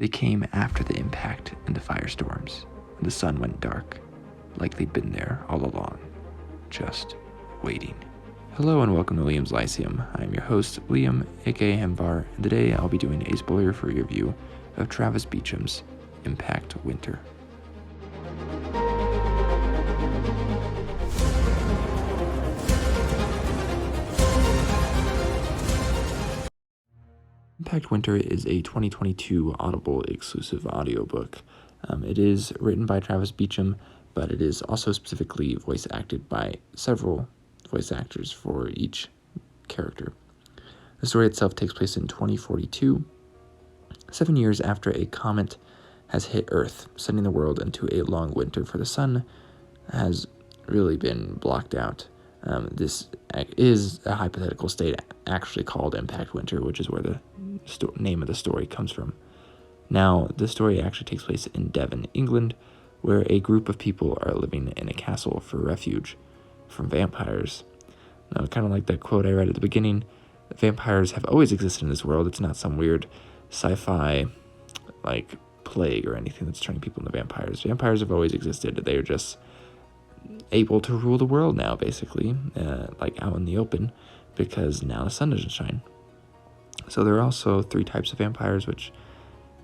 They came after the impact and the firestorms, and the sun went dark, like they'd been there all along, just waiting. Hello and welcome to Liam's Lyceum. I'm your host, Liam, aka Hembar, and today I'll be doing a spoiler-free review of Travis Beacham's Impact Winter. Impact Winter is a 2022 Audible exclusive audiobook. It is written by Travis Beacham, but it is also specifically voice acted by several voice actors for each character. The story itself takes place in 2042, 7 years after a comet has hit Earth, sending the world into a long winter, for the sun has really been blocked out. This is a hypothetical state actually called Impact Winter, which is where the name of the story comes from. Now, the story actually takes place in Devon, England, where a group of people are living in a castle for refuge from vampires. Now, kind of like that quote I read at the beginning, vampires have always existed in this world. It's not some weird sci-fi like plague or anything that's turning people into vampires. Vampires have always existed. They're just able to rule the world now, basically, like out in the open, because now the sun doesn't shine. So there are also 3 types of vampires, which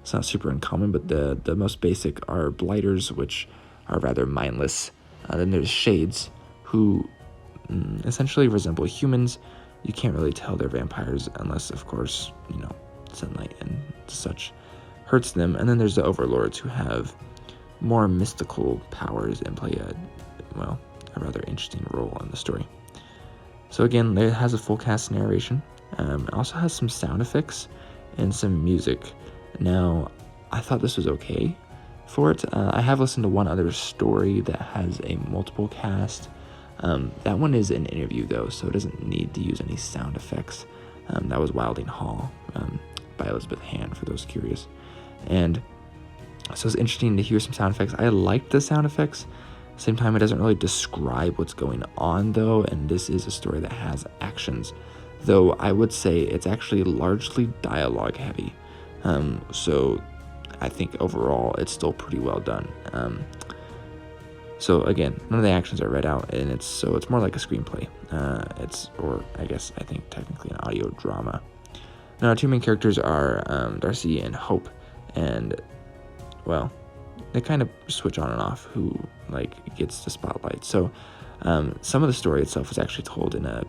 it's not super uncommon, but the most basic are blighters, which are rather mindless. Then there's shades, who essentially resemble humans. You can't really tell they're vampires unless, of course, sunlight and such hurts them. And then there's the overlords, who have more mystical powers and play a rather interesting role in the story. So again, it has a full cast narration. It also has some sound effects and some music. Now, I thought this was okay for it. I have listened to one other story that has a multiple cast. That one is an interview, though, so it doesn't need to use any sound effects. That was Wilding Hall by Elizabeth Hand, for those curious. And so it's interesting to hear some sound effects. I liked the sound effects. At the same time, it doesn't really describe what's going on, though, and this is a story that has actions, though I would say it's actually largely dialogue heavy. So I think overall it's still pretty well done. So again, none of the actions are read out, and it's more like a screenplay. I think technically an audio drama. Now, our 2 main characters are Darcy and Hope, and they kind of switch on and off who gets the spotlight. So some of the story itself was actually told in a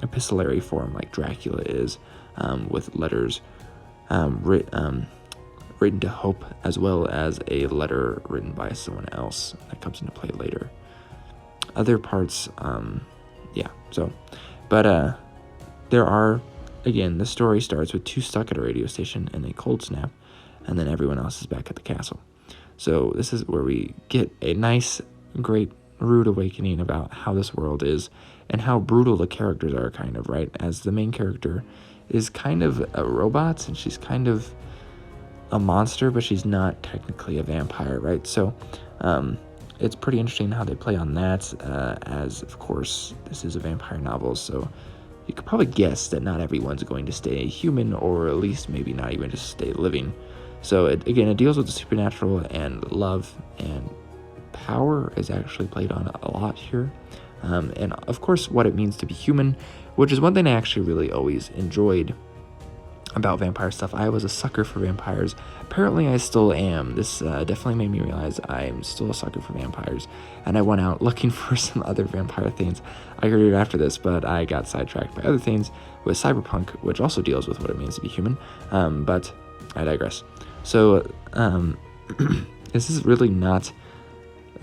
epistolary form, like Dracula is, with letters written to Hope, as well as a letter written by someone else that comes into play later. Other parts, there are, again, the story starts with 2 stuck at a radio station and a cold snap, and then everyone else is back at the castle. So this is where we get a nice, great, rude awakening about how this world is and how brutal the characters are, kind of, right? As the main character is kind of a robot, and she's kind of a monster, but she's not technically a vampire, right? So it's pretty interesting how they play on that, as, of course, this is a vampire novel, so you could probably guess that not everyone's going to stay human, or at least maybe not even just stay living. So it deals with the supernatural, and love and power is actually played on a lot here. And of course, what it means to be human, which is one thing I actually really always enjoyed about vampire stuff. I was a sucker for vampires. Apparently, I still am. This definitely made me realize I'm still a sucker for vampires. And I went out looking for some other vampire things I heard after this, but I got sidetracked by other things with cyberpunk, which also deals with what it means to be human. But I digress. So this is really not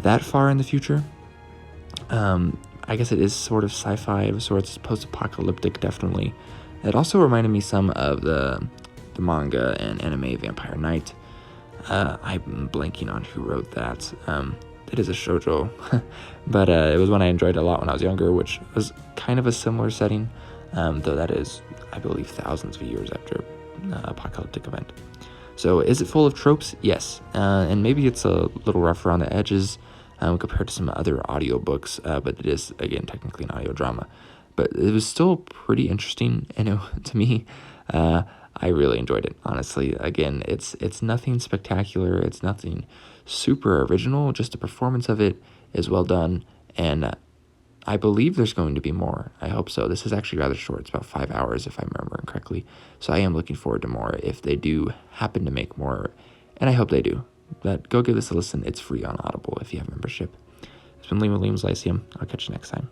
that far in the future. I guess it is sort of sci-fi of sorts, post-apocalyptic, definitely. It also reminded me some of the manga and anime Vampire Knight. I'm blanking on who wrote that. It is a shoujo, but it was one I enjoyed a lot when I was younger, which was kind of a similar setting, though that is, I believe, thousands of years after apocalyptic event. So is it full of tropes? Yes, and maybe it's a little rough around the edges compared to some other audiobooks, but it is, again, technically an audio drama. But it was still pretty interesting, to me. I really enjoyed it, honestly. Again, it's nothing spectacular. It's nothing super original. Just the performance of it is well done, and I believe there's going to be more. I hope so. This is actually rather short. It's about 5 hours, if I'm remembering correctly. So I am looking forward to more if they do happen to make more, and I hope they do. But go give this a listen. It's free on Audible if you have membership. It's been Liam with Liam's Lyceum. I'll catch you next time.